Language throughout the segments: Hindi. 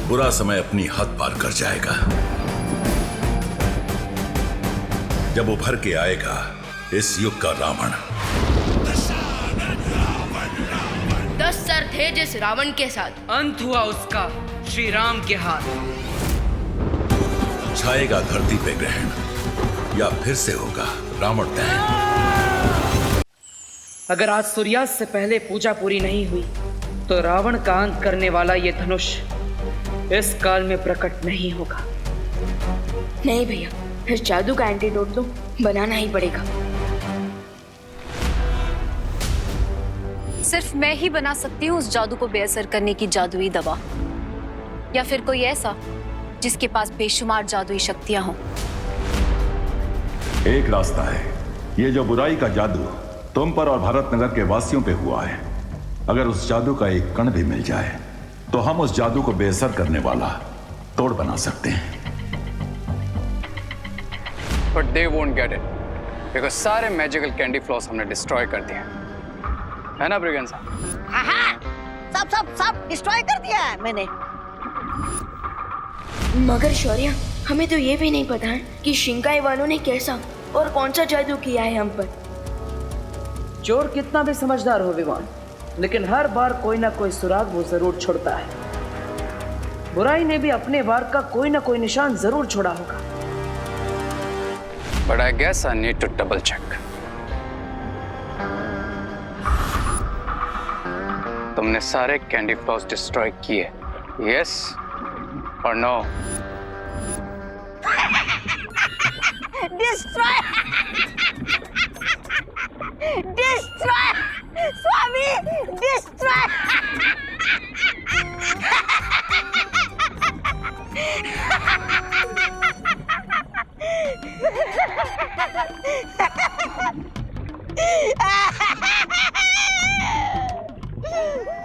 बुरा समय अपनी हद पार कर जाएगा। जब उभर के आएगा इस युग का रावण। 10 सर थे जिस रावण के साथ, अंत हुआ उसका श्री राम के हाथ। छाएगा धरती पे ग्रहण या फिर से होगा रावण दहन। अगर आज सूर्यास्त से पहले पूजा पूरी नहीं हुई तो रावण का अंत करने वाला ये धनुष इस काल में प्रकट नहीं होगा। नहीं भैया, इस जादू का एंटीडोट तो बनाना ही पड़ेगा। सिर्फ मैं ही बना सकती हूँ उस जादू को बेअसर करने की जादुई दवा, या फिर कोई ऐसा जिसके पास बेशुमार जादुई शक्तियां हों। एक रास्ता है, ये जो बुराई का जादू तुम पर और भारत नगर के वासियों पे हुआ है, अगर उस जादू का एक कण भी मिल जाए तो हम उस जादू को बेअसर करने वाला तोड़ बना सकते हैं। But they won't get it, because सारे मैजिकल कैंडी फ्लॉस हमने डिस्ट्रॉय कर दिए है ना ब्रिगेंसा? हाँ, सब डिस्ट्रॉय कर दिया है मैंने। मगर शौर्य, हमें तो ये भी नहीं पता है कि शिंकाई वालों ने कैसा और कौन सा जादू किया है हम पर। चोर कितना भी समझदार हो विमान, लेकिन हर बार कोई ना कोई सुराग वो जरूर छोड़ता है। बुराई ने भी अपने वार का कोई ना कोई निशान जरूर छोड़ा होगा। But I guess I need to double check. तुमने सारे कैंडी फ्लॉस डिस्ट्रॉय किए, yes or no? Destroy Swami, destroy.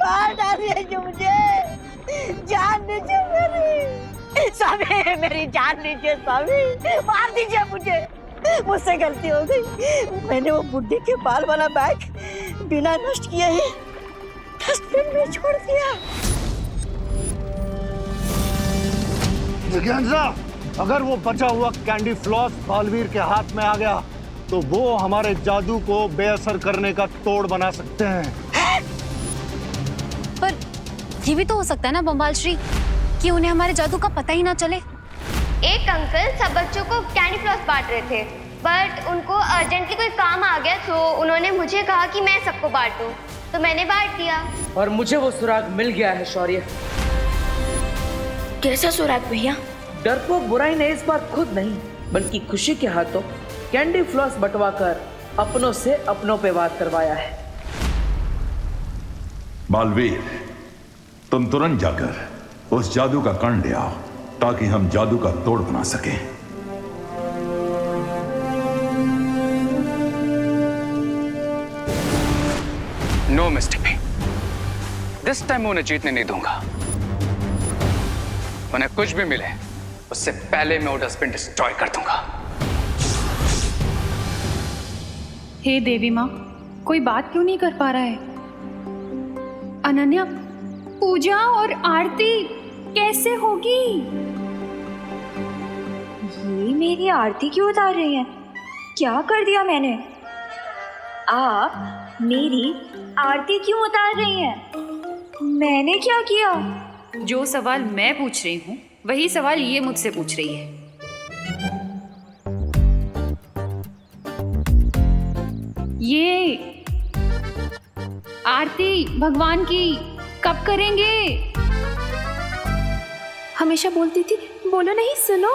मार डालिए मुझे, जान दीजिए मेरी। स्वामी, मेरी जान लीजिए स्वामी, मार दीजिए मुझे। मुझसे गलती हो गई, मैंने वो बुड्ढे के बाल वाला बैग बिना नष्ट किए ही डस्टबिन में छोड़ दिया। जिज्ञासा, अगर वो बचा हुआ कैंडी फ्लॉस बालवीर के हाथ में आ गया तो वो हमारे जादू को बेअसर करने का तोड़ बना सकते हैं। पर ये भी तो हो सकता है ना बम्बाल श्री, कि उन्हें हमारे जादू का पता ही ना चले। एक अंकल सब बच्चों को कैंडी फ्लॉस बांट रहे थे, बट उनको अर्जेंटली कोई काम आ गया तो उन्होंने मुझे कहा कि मैं सबको बांटूं, तो मैंने बांट दिया। और मुझे वो सुराग मिल गया है शौर्य। कैसा सुराग भैया? डरपोक बुराई ने इस बार खुद नहीं बल्कि खुशी के हाथों कैंडी फ्लॉस बंटवाकर अपनों से अपनों पे वार करवाया है। बालवीर, तुम तुरंत जाकर उस जादू का कण ले आओ ताकि हम जादू का तोड़ बना सकें। No mister P, this time उन्हें जीतने नहीं दूंगा। उन्हें कुछ भी मिले उससे पहले मैं वो डस्टबिन डिस्ट्रॉय कर दूंगा। हे देवी माँ, कोई बात क्यों नहीं कर पा रहा है? अनन्या, पूजा और आरती कैसे होगी? ये मेरी आरती क्यों उतार रही है? क्या कर दिया मैंने? आप मेरी आरती क्यों उतार रही हैं? मैंने क्या किया? जो सवाल मैं पूछ रही हूँ वही सवाल ये मुझसे पूछ रही है। ये आरती भगवान की कब करेंगे? हमेशा बोलती थी बोलो नहीं सुनो,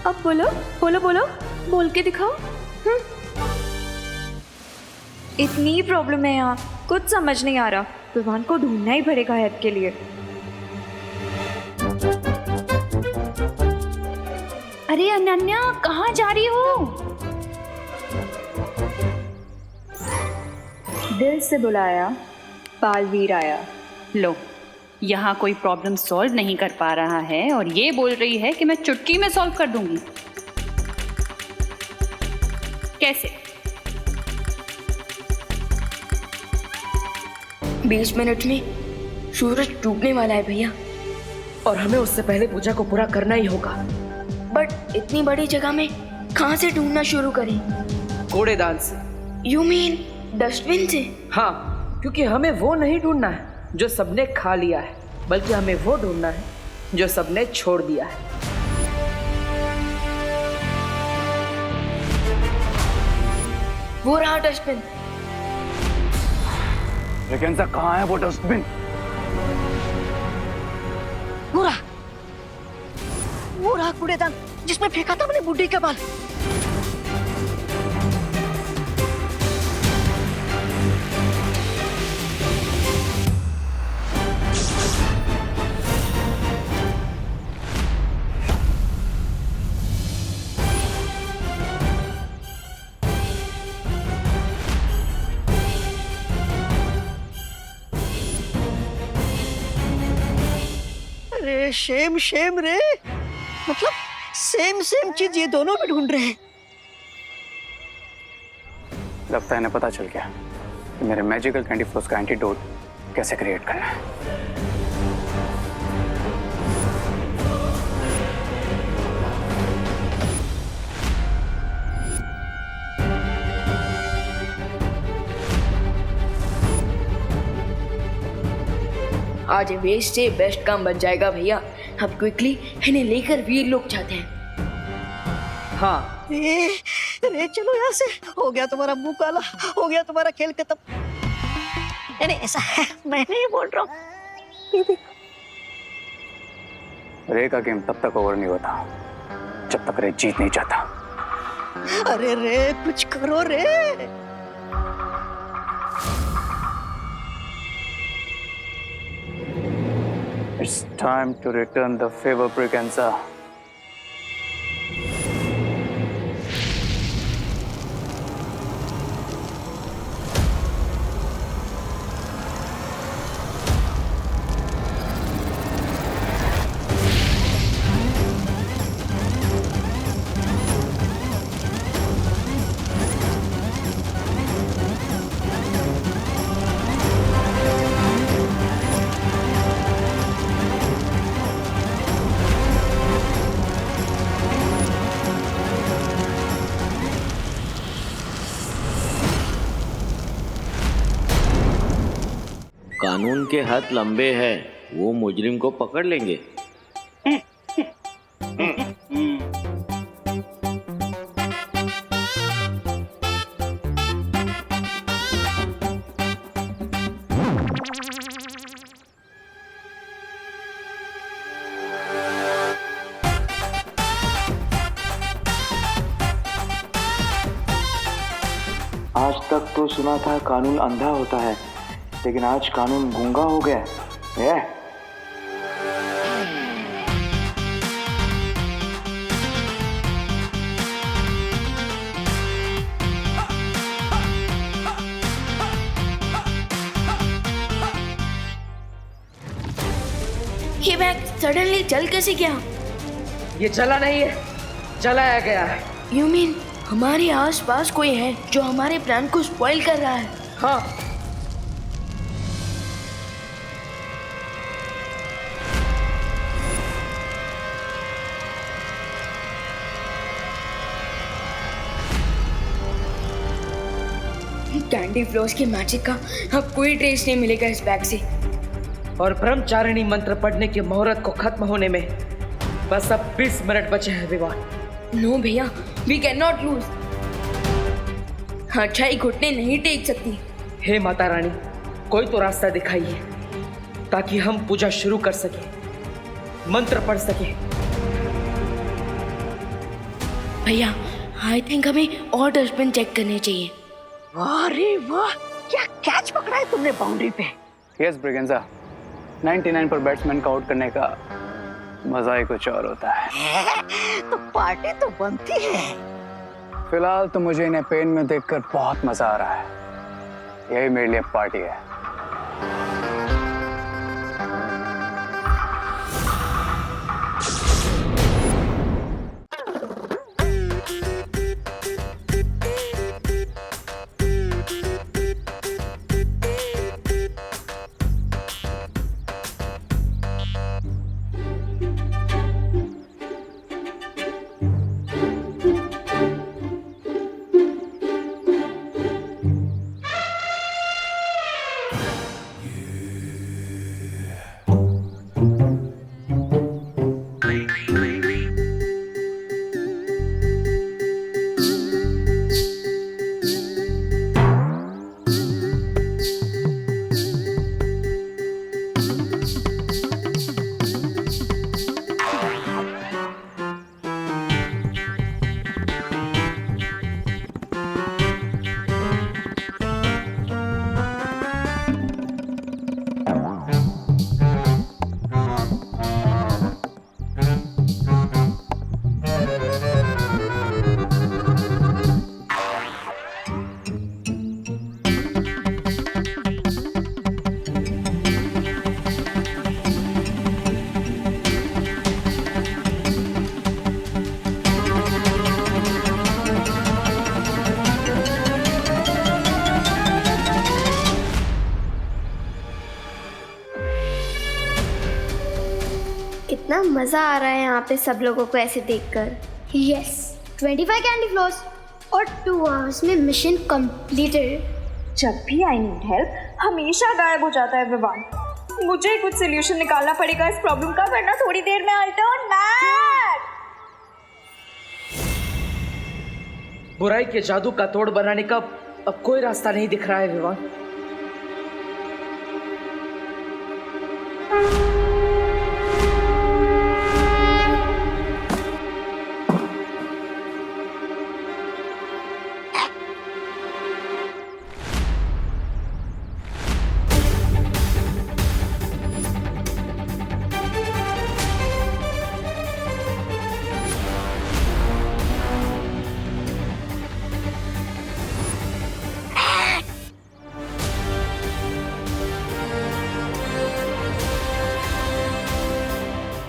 अब बोलो बोलो बोलो, बोल के दिखाओ। इतनी प्रॉब्लम है यहाँ, कुछ समझ नहीं आ रहा। भगवान को ढूंढना ही पड़ेगा हेल्प के लिए। अरे अनन्या, कहाँ जा रही हो? दिल से बुलाया, बालवीर आया। लो, यहाँ कोई प्रॉब्लम सॉल्व नहीं कर पा रहा है और ये बोल रही है कि मैं चुटकी में सॉल्व कर दूंगी। कैसे? 20 मिनट में सूरज डूबने वाला है भैया। और हमें उससे पहले पूजा को पूरा करना ही होगा। बट इतनी बड़ी जगह में कहाँ से ढूंढना शुरू करें? कूड़ेदान से। यू मीन डस्टबिन से? हाँ, क्योंकि हमें वो नहीं ढूंढना है जो सबने खा लिया है, बल्कि हमें वो ढूंढना है जो सबने छोड़ दिया है। वो रहा डस्टबिन। लेकिन सर कहाँ है वो डस्टबिन? वो रहा कूड़ेदान जिसमें फेंका था मैंने बुड्ढी के बाल। अरे शेम शेम रे, मतलब सेम सेम चीज ये दोनों भी ढूंढ रहे हैं। लगता है इन्हें पता चल गया कि मेरे मैजिकल कैंडी फ्लोस का एंटीडोट कैसे क्रिएट करना है। आज वेस्ट से बेस्ट काम बन जाएगा भैया। अब क्विकली इन्हें लेकर वीर लोग जाते हैं। हाँ। रे चलो यहाँ से, हो गया तुम्हारा मुंह काला, हो गया तुम्हारा खेल खत्म। नहीं ऐसा है, मैं नहीं बोल रहा हूँ। रे का गेम तब तक ओवर नहीं होता जब तक रे जीत नहीं जाता। अरे रे कुछ करो रे। It's time to return the favor, Braganza. कानून के हाथ लंबे हैं, वो मुजरिम को पकड़ लेंगे। आज तक तो सुना था कानून अंधा होता है, लेकिन आज कानून गूंगा हो गया है। ये बैग सडनली चल कैसे गया? ये चला नहीं है, चलाया गया है। यू मीन हमारे आसपास कोई है जो हमारे प्लान को स्पॉइल कर रहा है? हाँ। कैंडी फ्लोस के मैजिक का अब कोई ट्रेस नहीं मिलेगा इस बैग से। और ब्रह्मचारिणी मंत्र पढ़ने की मुहूर्त को खत्म होने में बस अब 20 मिनट बचे हैं विवान। नो भैया, वी कैन नॉट लूज। अच्छाई घुटने नहीं टेक सकती। हे माता रानी, कोई तो रास्ता दिखाइए ताकि हम पूजा शुरू कर सके, मंत्र पढ़ सके। भैया, आई थिंक हमें और डस्टबिन चेक करने चाहिए। अरे वाह, क्या कैच पकड़ा है तुमने बाउंड्री पे। यस ब्रिगेंजा, 99 पर बैट्समैन का आउट करने का मजा ही कुछ और होता है। तो पार्टी तो बनती है। फिलहाल तो मुझे इन्हें पेन में देखकर बहुत मजा आ रहा है। यही मेरे लिए पार्टी है। कितना मजा आ रहा है यहाँ पे सब लोगों को ऐसे देखकर। यस, 25 कैंडी फ्लॉस और 2 आवर्स में मिशन कंप्लीटेड। जब भी आई नीड हेल्प हमेशा गायब हो जाता है विवान। मुझे कुछ सोल्यूशन निकालना पड़ेगा इस प्रॉब्लम का, वरना थोड़ी देर में आई टर्न मैड। बुराई के जादू का तोड़ बनाने का अब कोई रास्ता नहीं दिख रहा है विवान।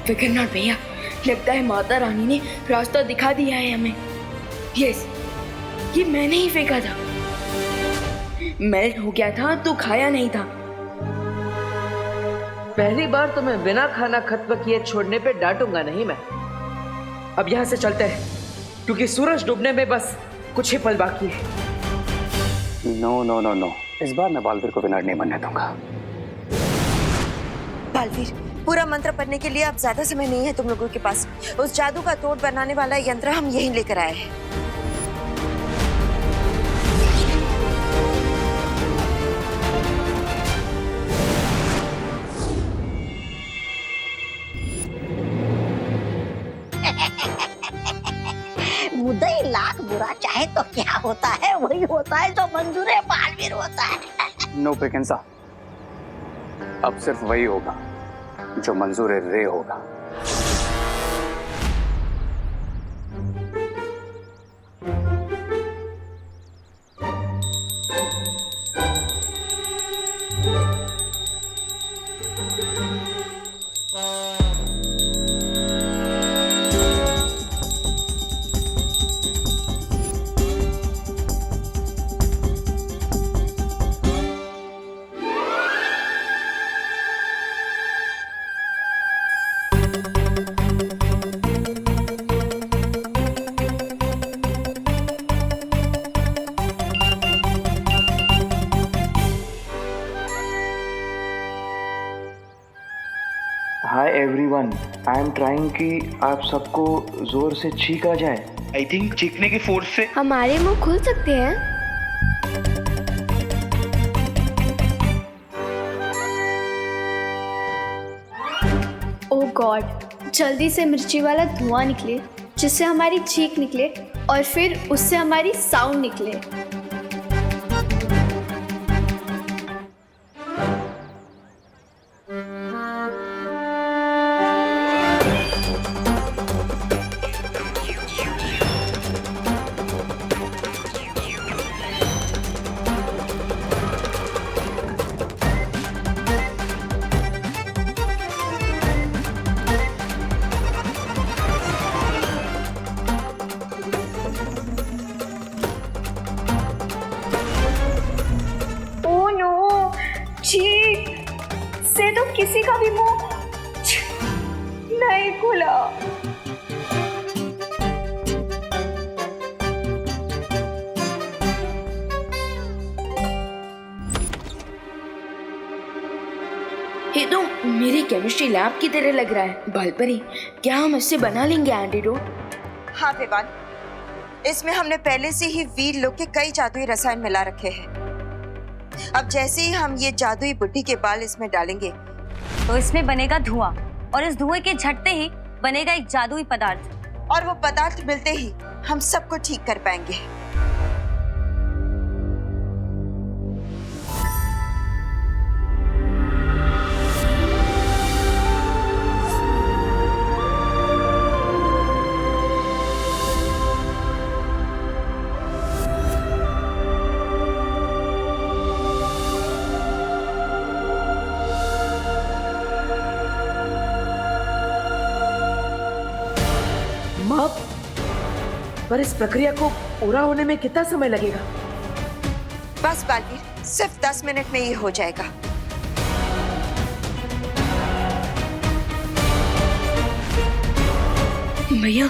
फिकर नॉट भैया, लगता है माता रानी ने रास्ता दिखा दिया है हमें। यस, ये मैंने ही फेंका था। मेल्ट हो गया था तो खाया नहीं था। पहली बार तो मैं बिना खाना खत्म किए छोड़ने पे डांटूंगा नहीं मैं। अब यहाँ से चलते हैं क्योंकि सूरज डूबने में बस कुछ ही पल बाकी है। नो नो नो नो, इस बार मैं बालवीर को विनर नहीं बनने दूंगा। बालवीर, पूरा मंत्र पढ़ने के लिए अब ज्यादा समय नहीं है तुम लोगों के पास। उस जादू का तोड़ बनाने वाला यंत्र हम यहीं लेकर आए हैं। मुद्दई लाख बुरा चाहे तो क्या होता है, वही होता है जो मंजूर है बालवीर होता है। नो पेकेंसा, अब सिर्फ वही होगा जो मंजूर रे होगा। Hi everyone, I am trying कि आप सबको जोर से छींक आ जाए। आई थिंक चीखने की फोर्स से हमारे मुंह खुल सकते हैं। ओह गॉड, जल्दी से मिर्ची वाला धुआं निकले जिससे हमारी चीख निकले और फिर उससे हमारी साउंड निकले। चीख से तो किसी का भी मुंह नहीं खुला। ये तो मेरी केमिस्ट्री लैब की तरह लग रहा है। बालपरी, क्या हम इससे बना लेंगे एंटीडोट? हाँ विवान, इसमें हमने पहले से ही वीर लोग के कई जादुई रसायन मिला रखे हैं। अब जैसे ही हम ये जादुई बुड्ढी के बाल इसमें डालेंगे तो इसमें बनेगा धुआं, और इस धुएं के झटते ही बनेगा एक जादुई पदार्थ, और वो पदार्थ मिलते ही हम सबको ठीक कर पाएंगे। पर इस प्रक्रिया को पूरा होने में कितना समय लगेगा? बस बालवीर, सिर्फ 10 मिनट में ये हो जाएगा। भैया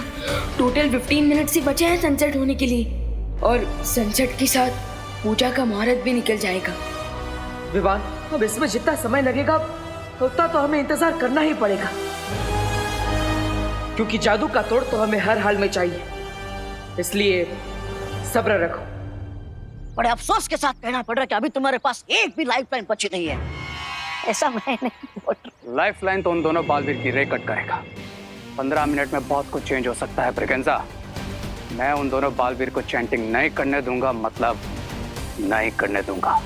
टोटल 15 मिनट से बचे हैं सनसेट होने के लिए, और सनसेट के साथ पूजा का मुहूर्त भी निकल जाएगा। विवान, अब इसमें जितना समय लगेगा उतना तो हमें इंतजार करना ही पड़ेगा, क्योंकि जादू का तोड़ तो हमें हर हाल में चाहिए। इसलिए सब्र रखो। बड़े अफसोस के साथ कहना पड़ रहा है कि अभी तुम्हारे पास एक भी लाइफलाइन बची नहीं है। ऐसा मैं नहीं बोल रहा। लाइफलाइन तो उन दोनों बालवीर की रे कट करेगा। 15 मिनट में बहुत कुछ चेंज हो सकता है ब्रिगेंजा। मैं उन दोनों बालवीर को चैंटिंग नहीं करने दूंगा, मतलब नहीं करने दूंगा।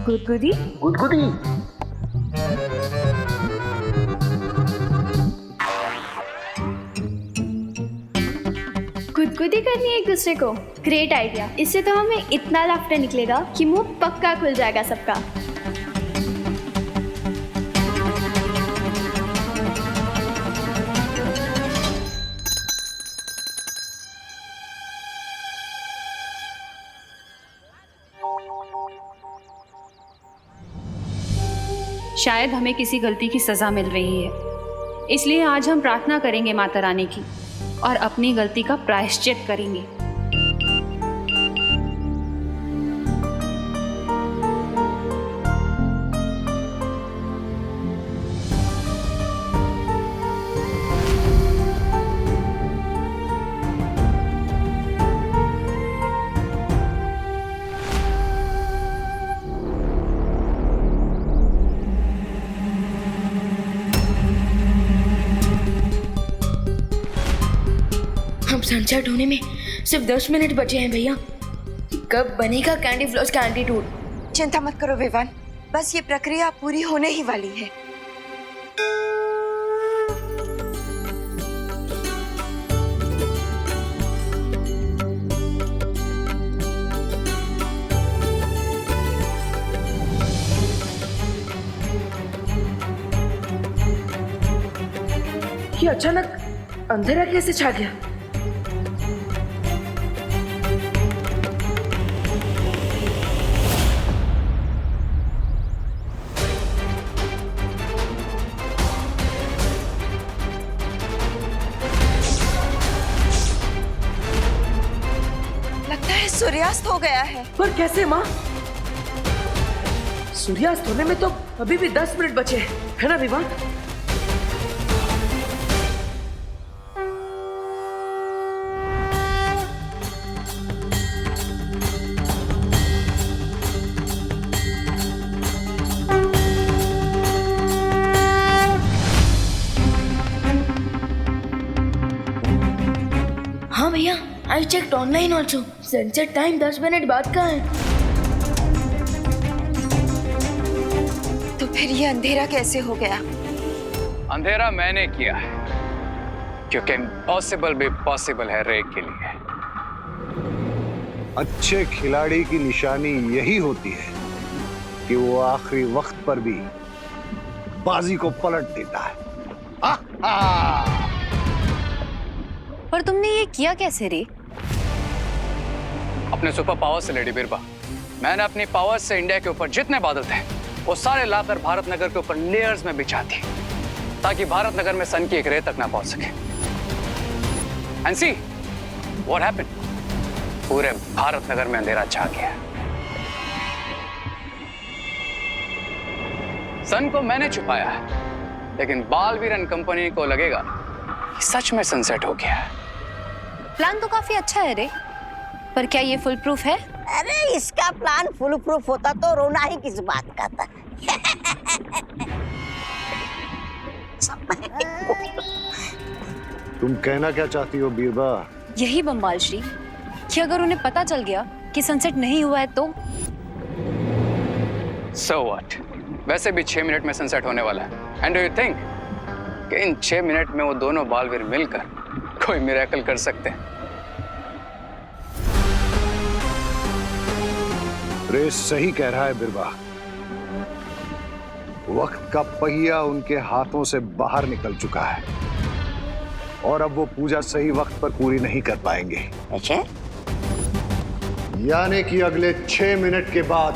गुदगुदी गुदगुदी गुदगुदी करनी है एक दूसरे को। Great idea. इससे तो हमें इतना लाफ्टर निकलेगा कि मुंह पक्का खुल जाएगा सबका। शायद हमें किसी गलती की सजा मिल रही है, इसलिए आज हम प्रार्थना करेंगे माता रानी की और अपनी गलती का प्रायश्चित करेंगे। सनसेट होने में सिर्फ 10 मिनट बचे हैं भैया। कब बनेगा कैंडी फ्लॉस का एंटीट्यूड? चिंता मत करो विवान, बस ये प्रक्रिया पूरी होने ही वाली है। ये अचानक अंधेरा कैसे छा गया? सूर्यास्त हो गया है। पर कैसे माँ? सूर्यास्त होने में तो अभी भी 10 मिनट बचे हैं, है ना विवान? हाँ भैया, I checked online also. Sunset time 10 minute बाद का है। तो फिर ये अंधेरा कैसे हो गया? अंधेरा मैंने किया है, क्योंकि इम्पॉसिबल भी पॉसिबल है रे के लिए। अच्छे खिलाड़ी की निशानी यही होती है कि वो आखिरी वक्त पर भी बाजी को पलट देता है। पर तुमने ये किया कैसे रे? अपने सुपर पावर से लेडी बिरबा। मैंने अपनी पावर से इंडिया के ऊपर जितने बादल थे वो सारे लाकर भारत नगर के ऊपर लेयर्स में बिछा दी, ताकि भारत नगर में सन की एक रे तक ना पहुंच सके। एंड सी व्हाट हैपेंड, पूरे भारत नगर में अंधेरा छा गया। सन को मैंने छुपाया है, लेकिन बालवीर एंड कंपनी को लगेगा कि सच में सनसेट हो गया है। प्लान तो काफी अच्छा है रे, पर क्या ये फुल प्रूफ है? अरे इसका प्लान फुल प्रूफ होता तो रोना ही किस बात का था। तुम कहना क्या चाहती हो बीरबा? यही बम्बाल श्री कि अगर उन्हें पता चल गया कि सनसेट नहीं हुआ है तो? So what? वैसे भी 6 मिनट में सनसेट होने वाला है। एंड डू यू थिंक कि इन 6 मिनट में वो दोनों बालवीर मिलकर कोई मिरेकल कर सकते हैं? रेस सही कह रहा है बिरबा। वक्त का पहिया उनके हाथों से बाहर निकल चुका है और अब वो पूजा सही वक्त पर पूरी नहीं कर पाएंगे। अच्छा? यानी कि अगले 6 मिनट के बाद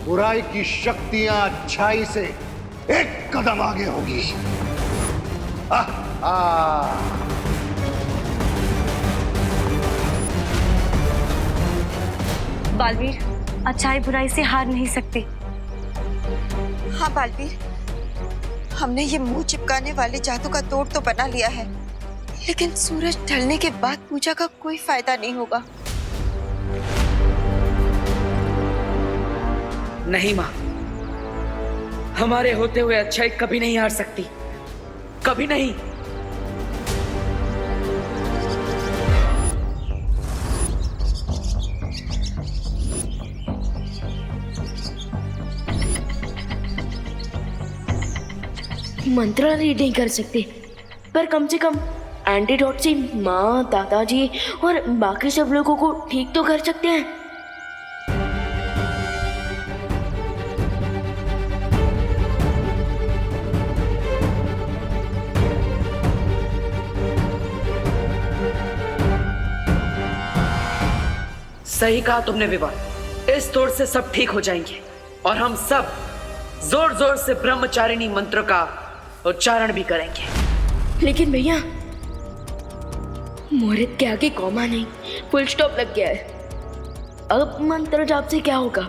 बुराई की शक्तियां अच्छाई से एक कदम आगे होगी। बालवीर, अच्छाई बुराई से हार नहीं सकती। हाँ बालवीर, हमने ये मुंह चिपकाने वाले जादू का तोड़ तो बना लिया है, लेकिन सूरज ढलने के बाद पूजा का कोई फायदा नहीं होगा। नहीं माँ, हमारे होते हुए अच्छाई कभी नहीं हार सकती, कभी नहीं। मंत्र रीड नहीं कर सकते, पर कम से कम एंटीडोट से माँ, दादाजी और बाकी सब लोगों को ठीक तो कर सकते हैं। सही कहा तुमने विवान, इस तोड़ से सब ठीक हो जाएंगे और हम सब जोर जोर से ब्रह्मचारिणी मंत्र का उच्चारण भी करेंगे। लेकिन भैया, मुहूर्त के आगे कॉमा नहीं, फुल स्टॉप लग गया है। अब मंत्र जाप से क्या होगा?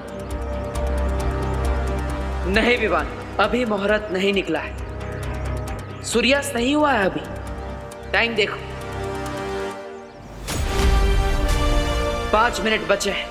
नहीं विवान, अभी मुहूर्त नहीं निकला है, सूर्यास्त नहीं हुआ है अभी। टाइम देखो, 5 मिनट बचे हैं।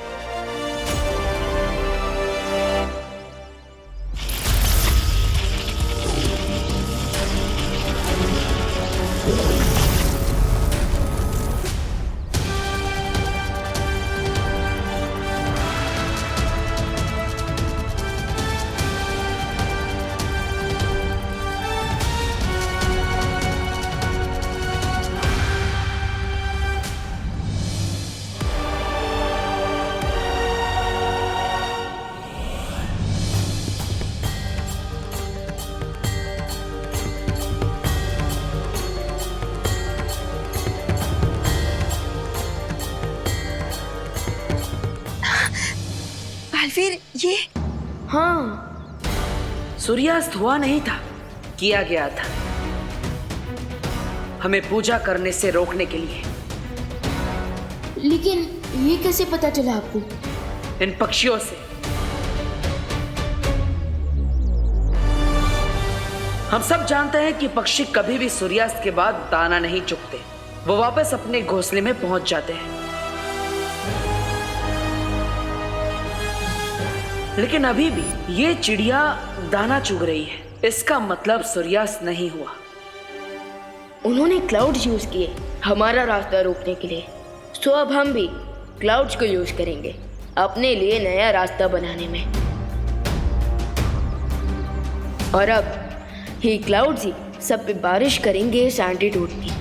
बालवीर, ये हाँ, सूर्यास्त हुआ नहीं था, किया गया था हमें पूजा करने से रोकने के लिए। लेकिन ये कैसे पता चला आपको? इन पक्षियों से। हम सब जानते हैं कि पक्षी कभी भी सूर्यास्त के बाद दाना नहीं चुगते, वो वापस अपने घोंसले में पहुंच जाते हैं। लेकिन अभी भी ये चिड़िया दाना चुग रही है, इसका मतलब सूर्यास्त नहीं हुआ। उन्होंने क्लाउड यूज किए हमारा रास्ता रोकने के लिए, तो अब हम भी क्लाउड्स को यूज करेंगे अपने लिए नया रास्ता बनाने में। और अब ये क्लाउड्स ही सब पे बारिश करेंगे इस एंटीडोट की।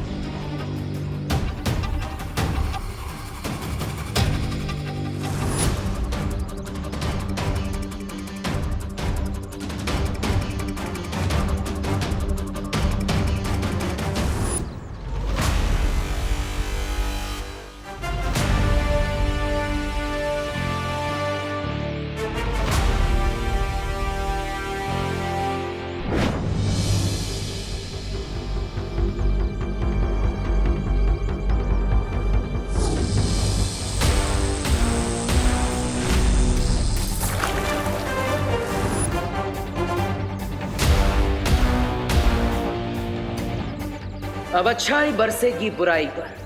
अब अच्छाई बरसेगी बुराई पर।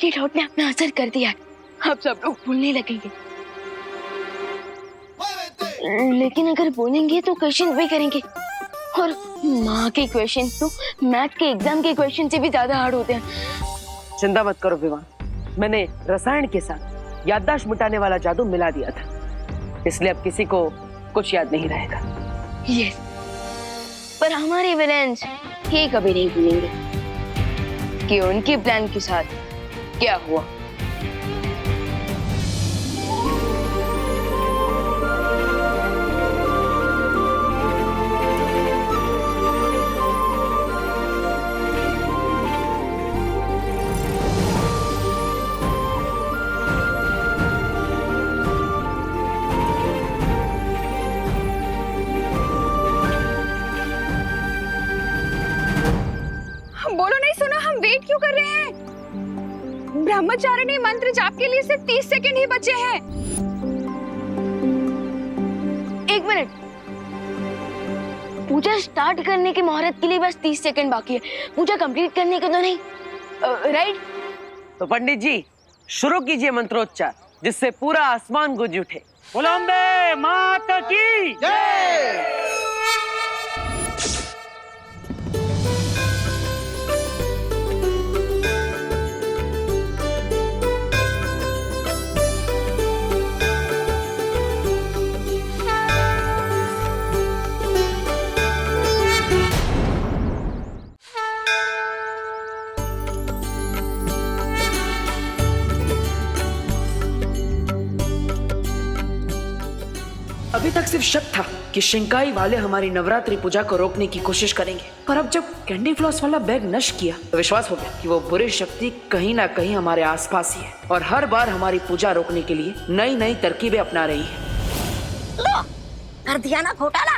एंटीडोट ने अपना असर कर दिया है। अब सब लोग भूलने लगेंगे। लेकिन अगर बोलेंगे तो क्वेश्चन भी करेंगे, और माँ के क्वेश्चन तो मैथ के एग्जाम के क्वेश्चन से भी ज्यादा हार्ड होते हैं। चिंता मत करो विवान, मैंने रसायन के साथ याददाश्त मिटाने वाला जादू मिला दिया था, इसलिए अब किसी को कुछ याद नहीं रहेगा। यस, पर हमारे विलेंस ये कभी नहीं भूलेंगे कि उनके प्लान के साथ क्या हुआ। बोलो नहीं सुना, हम वेट क्यों कर रहे हैं? ब्रह्मचारिणी मंत्र जाप के लिए सिर्फ 30 सेकंड ही बचे हैं। एक मिनट, पूजा स्टार्ट करने की मुहूर्त के लिए बस 30 सेकंड बाकी है, पूजा कंप्लीट करने के तो नहीं, राइट? तो पंडित जी शुरू कीजिए मंत्रोच्चार, जिससे पूरा आसमान गूंज उठे। बोलो अम्बे माता की जय। अभी तक सिर्फ शक था कि शिंकाई वाले हमारी नवरात्रि पूजा को रोकने की कोशिश करेंगे, पर अब जब कैंडी फ्लॉस वाला बैग नष्ट किया तो विश्वास हो गया कि वो बुरी शक्ति कहीं ना कहीं हमारे आसपास ही है और हर बार हमारी पूजा रोकने के लिए नई नई तरकीबें अपना रही है। लो, कर दिया ना घोटाला।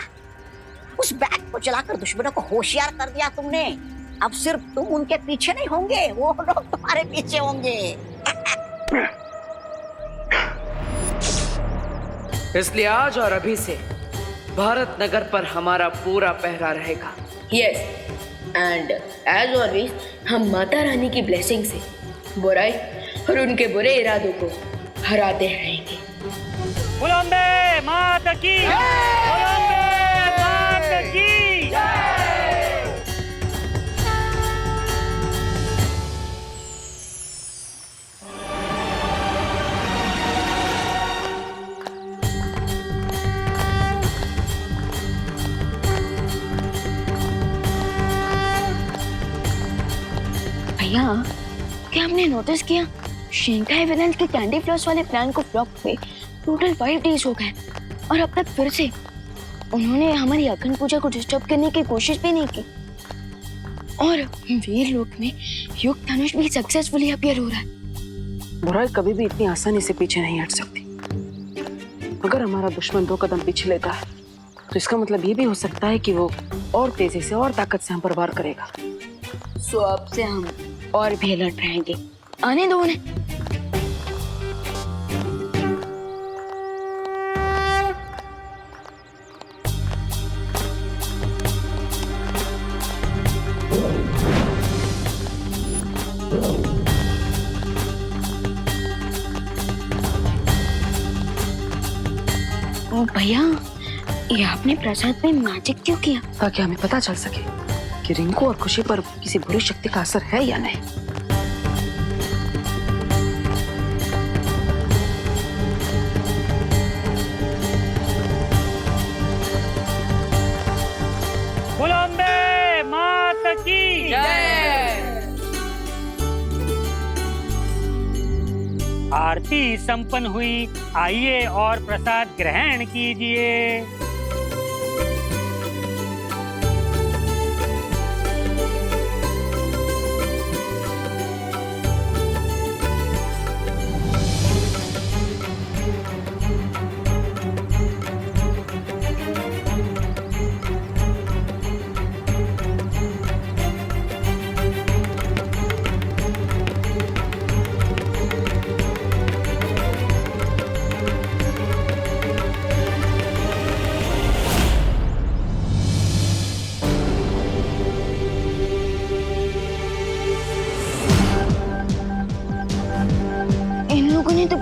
उस बैग को चलाकर दुश्मनों को होशियार कर दिया तुमने। अब सिर्फ तुम उनके पीछे नहीं होंगे, वो लोग तुम्हारे पीछे होंगे। इसलिए आज और अभी से भारत नगर पर हमारा पूरा पहरा रहेगा। यस, एंड एज ऑलवेज हम माता रानी की ब्लेसिंग से बुराई और उनके बुरे इरादों को हराते रहेंगे। बोलो अम्बे माता की जय। बोलो अम्बे माता की जय। भैया, क्या आपने नोटिस किया शिंकाई विलेंस के कैंडी फ्लॉस वाले प्लान को फ्लॉप हुए टोटल 5 डेज हो गए और अब तक फिर से उन्होंने हमारी अखंड पूजा को डिस्टर्ब करने की कोशिश भी नहीं की। और वीर लोक में युग धनुष भी सक्सेसफुली अपीयर हो रहा है। बुराई कभी भी इतनी आसानी से पीछे नहीं हट सकती। अगर हमारा दुश्मन 2 कदम पीछे लेता है तो इसका मतलब ये भी हो सकता है कि वो और तेजी से और ताकत से हम पर वार करेगा। सो अब से हम और भी अलर्ट रहेंगे। आने दो उन्हें। भैया, ये आपने प्रसाद में मैजिक क्यों किया? ताकि हमें पता चल सके कि रिंकू और खुशी पर किसी बुरी शक्ति का असर है या नहीं। बोलो अम्बे माता की जय। आरती संपन्न हुई, आइए और प्रसाद ग्रहण कीजिए।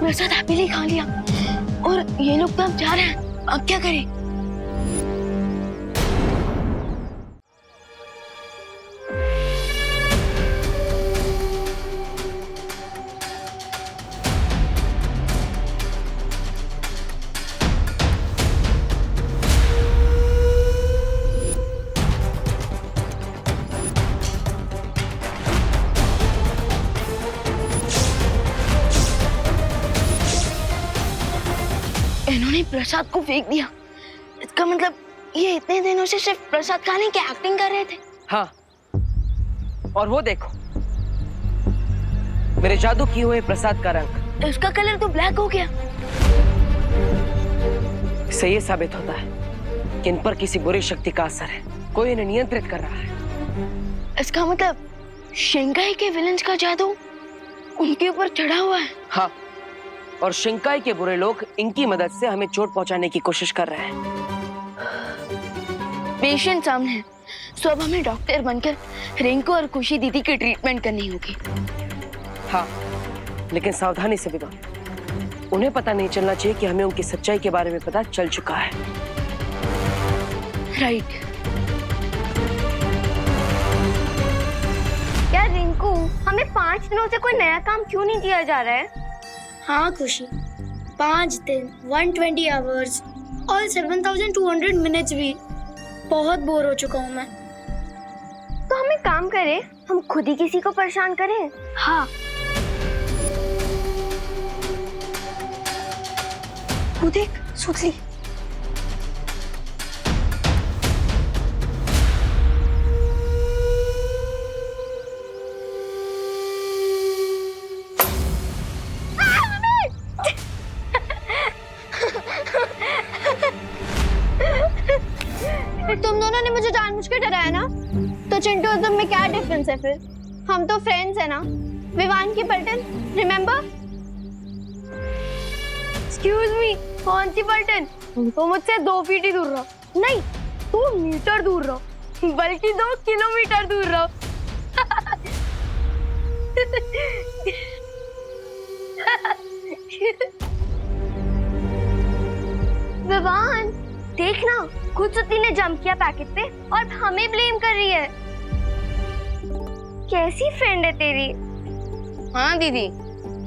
प्रसाद हैप्पीली खा लिया और ये लोग तो अब जा रहे हैं। अब क्या करें? इन्होंने प्रसाद को फेंक दिया। इसका मतलब ये इतने दिनों से सिर्फ प्रसाद खाने की एक्टिंग कर रहे थे। हाँ, और वो देखो मेरे जादू किए हुए प्रसाद का रंग, इसका कलर तो ब्लैक हो गया। इससे ये साबित होता है कि इन पर किसी बुरी शक्ति का असर है, कोई इन्हें नियंत्रित कर रहा है। इसका मतलब शिंकाई के विलेंस का जादू उनके ऊपर चढ़ा हुआ है। हाँ, और शिंकाई के बुरे लोग इनकी मदद से हमें चोट पहुंचाने की कोशिश कर रहे हैं। पेशेंट सामने है, सो अब हमें डॉक्टर बनकर रिंकू और खुशी दीदी की ट्रीटमेंट करनी होगी। हाँ, लेकिन सावधानी से विवान, उन्हें पता नहीं चलना चाहिए कि हमें उनकी सच्चाई के बारे में पता चल चुका है। राइट। यार रिंकू, हमें 5 दिनों से कोई नया काम क्यों नहीं दिया जा रहा है? हाँ खुशी, 5 दिन 120 आवर्स और 7200 मिनट्स भी बहुत बोर हो चुका हूँ मैं। तो हम एक काम करें, हम खुद ही किसी को परेशान करें। हाँ, वो देख सुतली। तुम दोनों ने मुझे जानबूझकर डराया ना, तो चिंटू तुम में क्या डिफरेंस है फिर? हम तो फ्रेंड्स है ना। विवान की पलटन, रिमेम्बर? एक्सक्यूज मी, कौन सी पलटन? तो मुझसे 2 फीट ही दूर रहो। नहीं, 2 मीटर दूर रहो, बल्कि 2 किलोमीटर दूर रहो। विवान, देखना, खुद सुती ने जंप किया पैकेट पे और हमें ब्लेम कर रही है। कैसी फ्रेंड है तेरी? हाँ दीदी,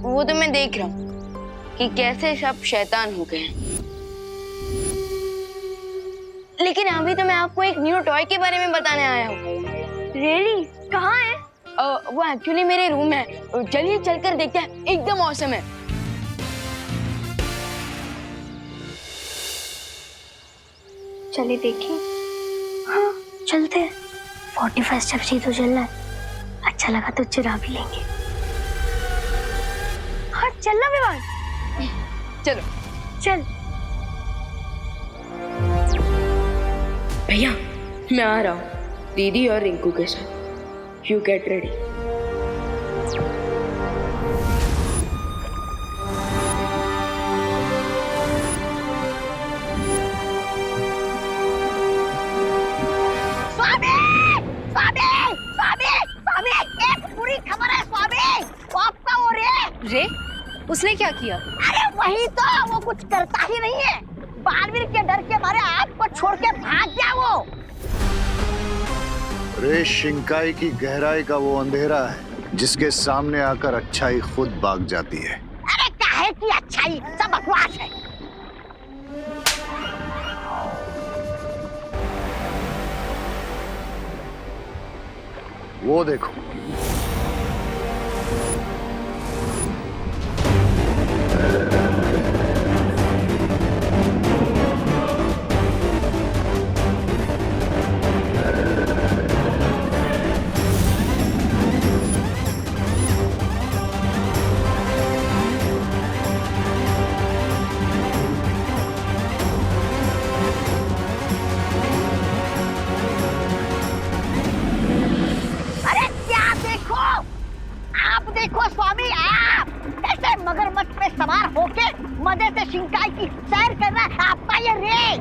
वो तो मैं देख रहा हूँ कि कैसे सब शैतान हो गए हैं। लेकिन अभी तो मैं आपको एक न्यू टॉय के बारे में बताने आया हूँ। रियली? कहाँ है? वो एक्चुअली मेरे रूम में है। चलिए चलकर देखते हैं, एकदम ऑसम है। चलिए देखिए। हाँ चलते हैं। 45 स्टेप्स ही तो चलना है। अच्छा लगा तो चुरा भी लेंगे। हाँ चलना विवान। चलो चल। भैया मैं आ रहा हूँ दीदी और रिंकू के साथ। You get ready. रे, उसने क्या किया? अरे वही तो, वो कुछ करता ही नहीं है। बालवीर के डर के मारे आपको छोड़ के भाग गया वो। रे शिंकाई की गहराई का वो अंधेरा है जिसके सामने आकर अच्छाई खुद भाग जाती है। अरे काहे की अच्छाई, सब बकवास है। वो देखो, देखो स्वामी, आप ऐसे मगरमच्छ पे सवार होके मजे से शिंकाई की सैर कर रहा है आपका ये रे।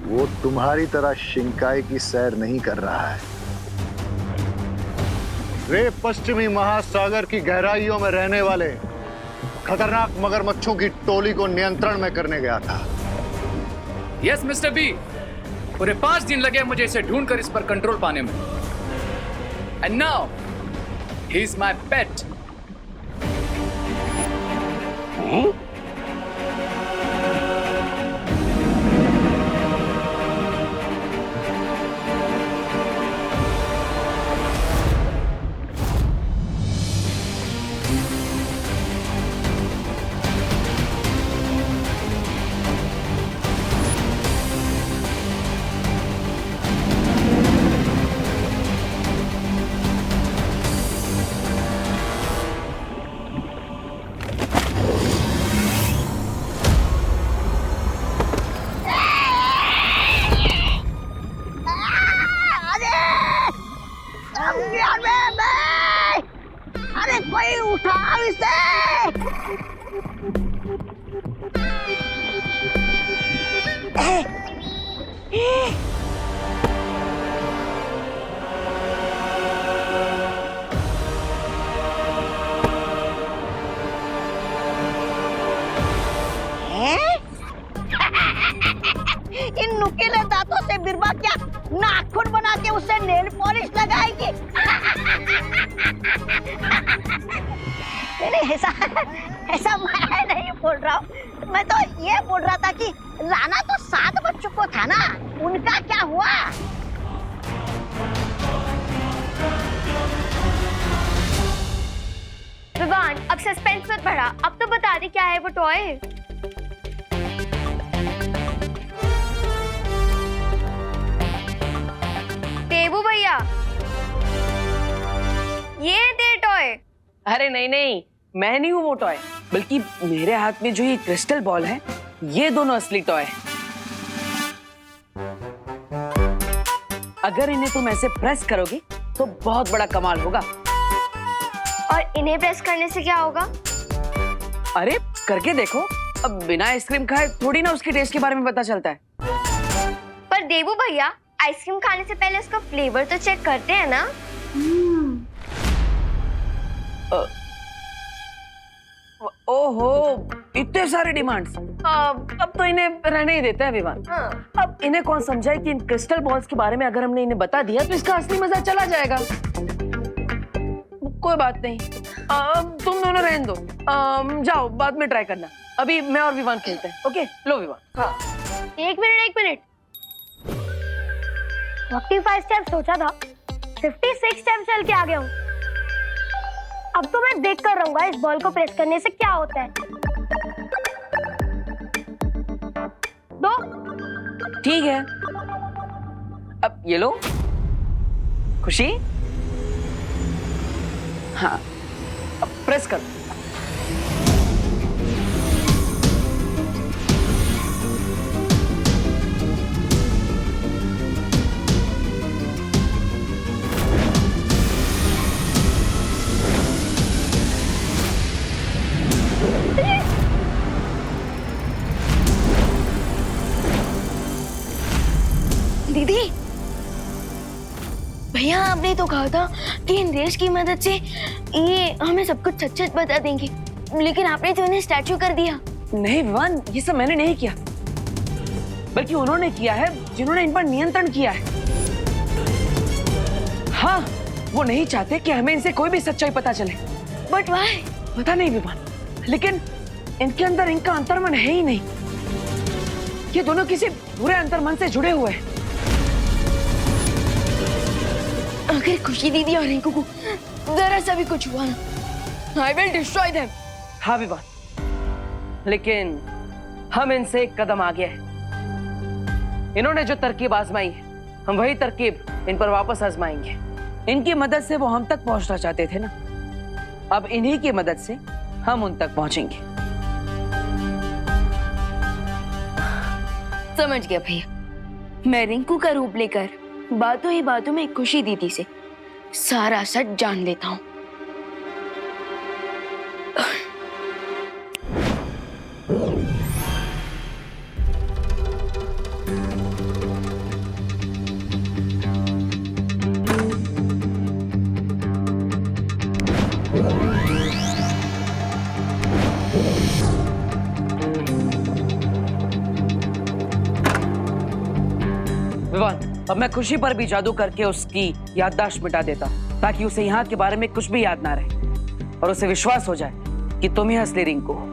वो तुम्हारी तरह शिंकाई की सैर नहीं कर रहा है। रे पश्चिमी महासागर की गहराइयों में रहने वाले खतरनाक मगरमच्छों की टोली को नियंत्रण में करने गया था। यस मिस्टर बी, पूरे 5 दिन लगे मुझे इसे ढूंढकर इस पर कंट्रोल पाने में। And now he is my पेट। अरे कोई उठाओ इसे। इन नुकीले दांतों से बिरबा क्या नाखून बना के उसे नेल पॉलिश लगाएगी? नहीं, ऐसा मैं नहीं बोल रहा हूँ। मैं तो ये बोल रहा था कि राणा तो 7 बच्चों को था ना, उनका क्या हुआ? विवान, अब सस्पेंस मत बढ़ा, अब तो बता दे क्या है वो टॉय। देवू भैया, ये दे टॉय। अरे नहीं नहीं, मैं नहीं हूँ वो टॉय, बल्कि मेरे हाथ में जो ये क्रिस्टल बॉल है, ये दोनों असली टॉय है। अगर इन्हें तुम ऐसे प्रेस करोगे तो बहुत बड़ा कमाल होगा। और इन्हें प्रेस करने से क्या होगा? अरे करके देखो, अब बिना आइसक्रीम खाए थोड़ी ना उसके टेस्ट के बारे में पता चलता है। पर देवू भैया, आइसक्रीम खाने से पहले उसका फ्लेवर तो चेक करते हैं ना। ओहो, इतने सारे डिमांड्स। अब तो इन्हें रहने ही देते हैं विवान। अब इन्हें कौन समझाए कि इन क्रिस्टल बॉल्स के बारे में अगर हमने इन्हें बता दिया तो इसका असली मजा चला जाएगा। कोई बात नहीं, तुम दोनों रहने दो, जाओ बाद में ट्राई करना। अभी मैं और विवान खेलते हैं। ओके, लो विवान। हाँ। एक मिनट। 45 स्टेप सोचा था, 56 स्टेप चल के आ गया हूँ। अब तो मैं देख कर रहूंगा इस बॉल को प्रेस करने से क्या होता है। दो। ठीक है, अब ये लो। खुशी, हाँ, अब प्रेस कर। दीदी, भैया आपने तो कहा था कि इन रेस की मदद से ये हमें सब कुछ सच बता देंगे, लेकिन आपने तो इन्हें स्टैचू कर दिया। नहीं विवान, ये सब मैंने नहीं किया, बल्कि उन्होंने किया है जिन्होंने इन पर नियंत्रण किया है। हाँ, वो नहीं चाहते कि हमें इनसे कोई भी सच्चाई पता चले। But why? पता नहीं विवान, लेकिन इनके अंदर इनका अंतर्मन है ही नहीं। ये दोनों किसी बुरे अंतर्मन से जुड़े हुए हैं। अगर खुशी दीदी और रिंकू को जरा सा भी कुछ हुआ ना, I will destroy them। हाँ विवान, लेकिन हम इनसे एक कदम आगे हैं। इन्होंने जो तरकीब आजमाई है, हम वही तरकीब इन पर वापस आजमाएंगे। इनकी मदद से वो हम तक पहुंचना चाहते थे ना, अब इन्हीं की मदद से हम उन तक पहुंचेंगे। समझ गया भैया, मैं रिंकू का रूप लेकर बातों ही बातों में खुशी दीदी से सारा सच जान लेता हूँ। विवान, अब मैं खुशी पर भी जादू करके उसकी याददाश्त मिटा देता, ताकि उसे यहाँ के बारे में कुछ भी याद ना रहे और उसे विश्वास हो जाए कि तुम ही असली रिंकू हो।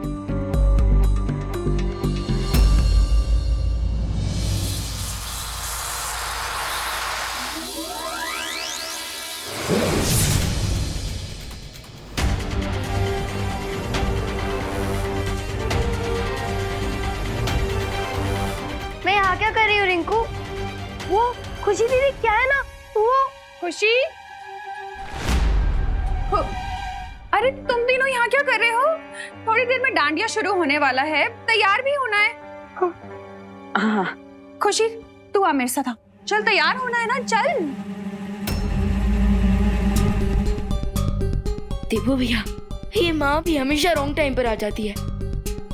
मैं यहाँ क्या कर रही हूँ रिंकू? वो खुशी दीदी क्या है ना, वो खुशी, अरे तुम तीनों यहाँ क्या कर रहे हो? थोड़ी देर में डांडिया शुरू होने वाला है, तैयार भी होना है। हाँ। खुशी तू आ मेरे साथ आ, चल तैयार होना है ना, चल। देवो भैया, ये माँ भी हमेशा रॉन्ग टाइम पर आ जाती है।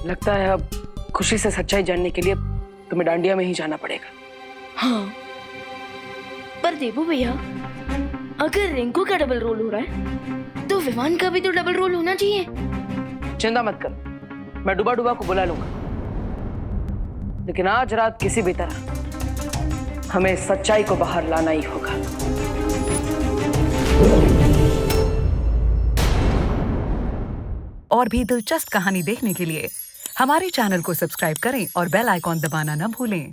लगता है अब खुशी से सच्चाई जानने के लिए तुम्हें डांडिया में ही जाना पड़ेगा। हाँ, पर देवो भैया, अगर रिंकू का डबल रोल हो रहा है तो विवान का भी तो डबल रोल होना चाहिए। चिंता मत कर, मैं डुबा डुबा को बुला लूंगा, लेकिन आज रात किसी भी तरह हमें सच्चाई को बाहर लाना ही होगा। और भी दिलचस्प कहानी देखने के लिए हमारे चैनल को सब्सक्राइब करें और बेल आइकॉन दबाना न भूलें।